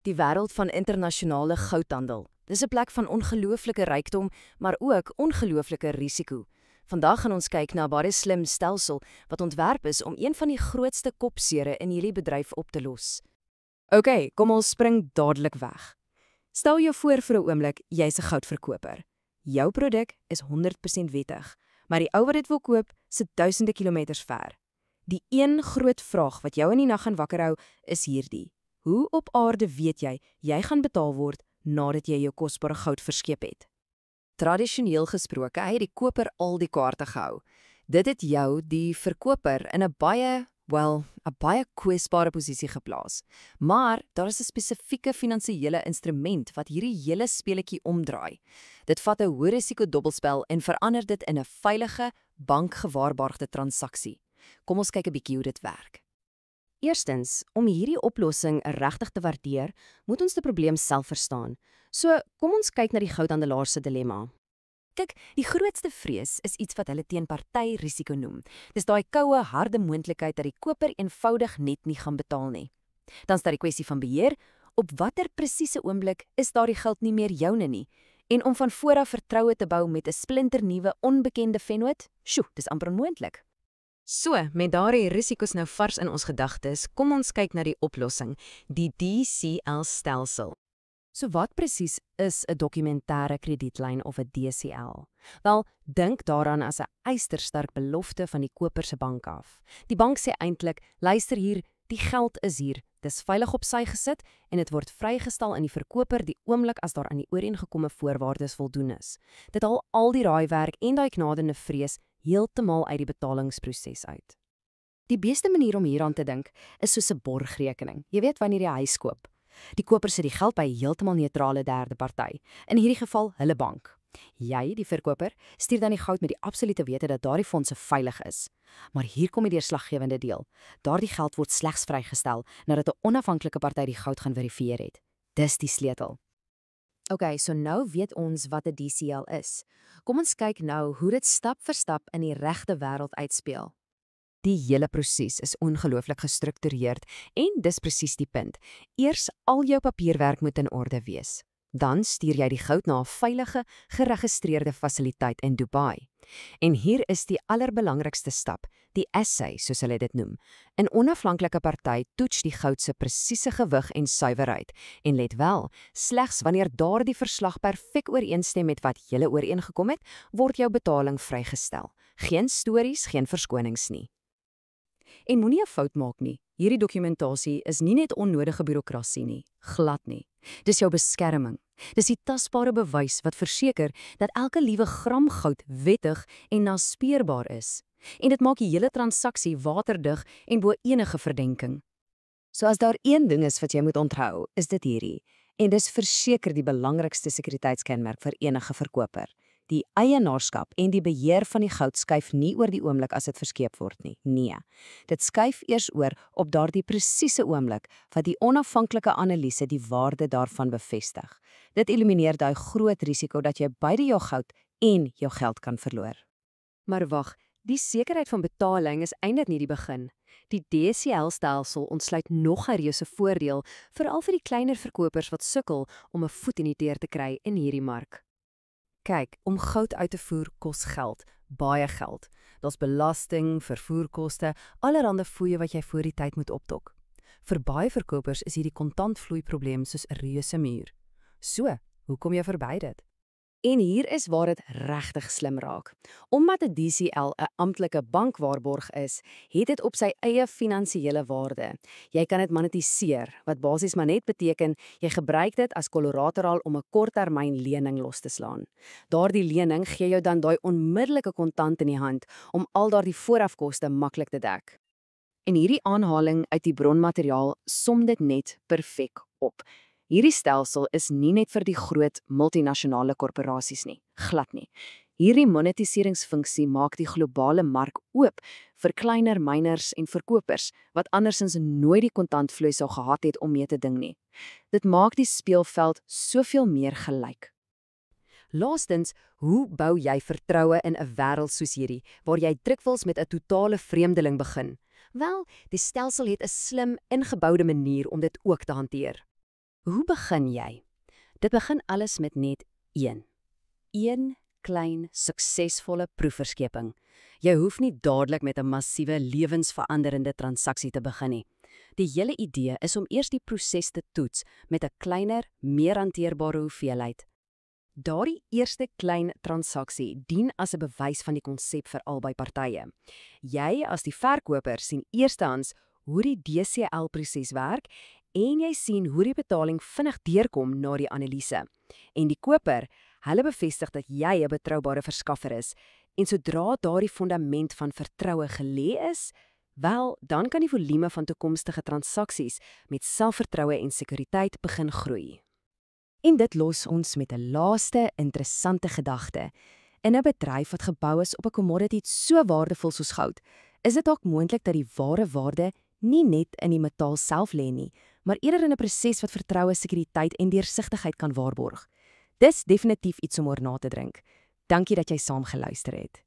die wêreld van internasionale goudhandel. Dis 'n plek van ongelooflike rykdom, maar ook ongelooflike risiko. Vandag gaan ons kyk na 'n baie slim stelsel wat ontwerp is om een van die grootste kopsere in julle bedryf op te los. OK, kom ons spring dadelik weg. Stel jou voor vir 'n oomblik, jy's 'n goudverkoper. Jou produk is 100% wettig, maar die ou wat dit wil koop, sit duisende kilometers ver. Die een groot vraag wat jou in die nag gaan wakker hou, is hierdie: hoe op aarde weet jy gaan betaal word nadat jy jou kosbare goud verskep het? Tradisioneel gesproke, het die koper al die kaarte gehou. Dit het jou, die verkoper, in 'n baie kwesbare posisie geplaas. Maar daar is 'n spesifieke finansiële instrument wat hierdie hele speletjie omdraai. Dit vat 'n hoë risiko dobbelspel en verander dit in 'n veilige, bankgewaarborgde transaksie. Kom ons kyk 'n bietjie hoe dit werk. Eerstens, om hierdie oplossing regtig te waardeer, moet ons die probleem self verstaan. So, kom ons kyk na die goudhandelaar se dilemma. Kyk, die grootste vrees is iets wat hulle teenpartyrisiko noem. Dis daai koue, harde moontlikheid dat die koper eenvoudig net nie gaan betaal nie. Dan is daar die kwessie van beheer. Op watter presiese oomblik is daardie geld nie meer joune nie? En om van voor af vertroue te bou met 'n splinternuwe, onbekende vennoot? Sjoe, dis amper onmoontlik. So, met daardie risiko's nou vars in ons gedagtes, kom ons kyk na die oplossing, die DCL-stelsel. So wat presies is 'n dokumentêre kredietlyn of 'n DCL? Wel, dink daaraan as 'n ystersterk belofte van die koper se bank af. Die bank sê eintlik, luister hier, die geld is hier, dis veilig op sy gesit en dit word vrygestel aan die verkoper die oomblik as daar aan die ooreengekomme voorwaardes voldoen is. Dit haal al die raaiwerk en daai knadende vrees heeltemal uit die betalingsproses uit. Die beste manier om hieraan te dink is soos 'n borgrekening. Jy weet wanneer jy 'n huis koop. Die koper sit die geld by 'n heeltemal neutrale derde party, in hierdie geval hulle bank. Jy, die verkoper, stuur dan die goud met die absolute wete dat daardie fondse veilig is. Maar hier kom die deurslaggewende deel. Daardie geld word slegs vrygestel nadat 'n onafhanklike party die goud gaan verifieer het. Dis die sleutel. OK, so nou weet ons wat 'n DCL is. Kom ons kyk nou hoe dit stap vir stap in die regte wêreld uitspeel. Die hele proses is ongelooflik gestruktureerd en dis presies die punt. Eers al jou papierwerk moet in orde wees. Dan stuur jy die goud na 'n veilige, geregistreerde fasiliteit in Dubai. En hier is die allerbelangrikste stap, die assay, soos hulle dit noem. 'n Onafhanklike party toets die goud se presiese gewig en suiwerheid. En let wel, slegs wanneer daardie verslag perfek ooreenstem met wat julle ooreengekom het, word jou betaling vrygestel. Geen stories, geen verskonings nie. En moenie 'n fout maak nie. Hierdie dokumentasie is nie net onnodige birokrasie nie, glad nie. Dis jou beskerming. Dis die tasbare bewys wat verseker dat elke liewe gram goud wettig en naspeurbaar is. En dit maak die hele transaksie waterdig en bo enige verdenking. So as daar een ding is wat jy moet onthou, is dit hierdie. En dis verseker die belangrikste sekuriteitskenmerk vir enige verkoper. Die eienaarskap en die beheer van die goud skuif nie oor die oomblik as dit verskeep word nie. Nee, dit skuif eers oor op daardie presiese oomblik wat die onafhanklike analise die waarde daarvan bevestig. Dit elimineer daai groot risiko dat jy beide jou goud en jou geld kan verloor. Maar wag, die sekerheid van betaling is eintlik nie die begin. Die DCL-stelsel ontsluit nog 'n reuse voordeel, veral vir die kleiner verkopers wat sukkel om 'n voet in die deur te kry in hierdie mark. Kyk, om goud uit te voer kos geld, baie geld. Daar's belasting, vervoerkoste, allerhande fooie wat jy voor die tyd moet optok. Vir baie verkopers is hierdie kontantvloeiprobleem soos 'n reuse muur. So, hoe kom jy verby dit? En hier is waar dit regtig slim raak. Omdat 'n DCL 'n amptelike bankwaarborg is, het dit op sy eie finansiële waarde. Jy kan dit monetiseer, wat basies maar net beteken jy gebruik dit as collateral om 'n korttermyn lening los te slaan. Daardie lening gee jou dan daai onmiddellike kontant in die hand om al daardie voorafkoste maklik te dek. En hierdie aanhaling uit die bronmateriaal som dit net perfek op. Hierdie stelsel is nie net vir die groot multinasjonale korporasies nie, glad nie. Hierdie monetiseringsfunksie maak die globale mark oop vir kleiner myners en verkopers wat andersins nooit die kontantvloei sou gehad het om mee te ding nie. Dit maak die speelveld soveel meer gelyk. Laastens, hoe bou jy vertroue in 'n wêreld soos hierdie, waar jy dikwels met 'n totale vreemdeling begin? Wel, die stelsel het 'n slim, ingeboude manier om dit ook te hanteer. Hoe begin jy? Dit begin alles met net een klein, suksesvolle proefverskeping. Jy hoef nie dadelik met 'n massiewe, lewensveranderende transaksie te begin nie. Die hele idee is om eers die proses te toets met 'n kleiner, meer hanteerbare hoeveelheid. Daardie eerste klein transaksie dien as 'n bewys van die konsep vir albei partye. Jy as die verkoper sien eerstehands hoe die DCL-proses werk en jy sien hoe die betaling vinnig deurkom na die analise. En die koper, hulle bevestig dat jy 'n betroubare verskaffer is. En sodra daardie fundament van vertroue gelê is, wel, dan kan die volume van toekomstige transaksies met selfvertroue en sekuriteit begin groei. En dit los ons met 'n laaste interessante gedagte. In 'n bedryf wat gebou is op 'n commodity so waardevol soos goud, is dit dalk moontlik dat die ware waarde nie net in die metaal self lê nie, maar eerder in 'n proses wat vertroue, sekuriteit en deursigtigheid kan waarborg. Dis definitief iets om oor na te dink. Dankie dat jy saam geluister het.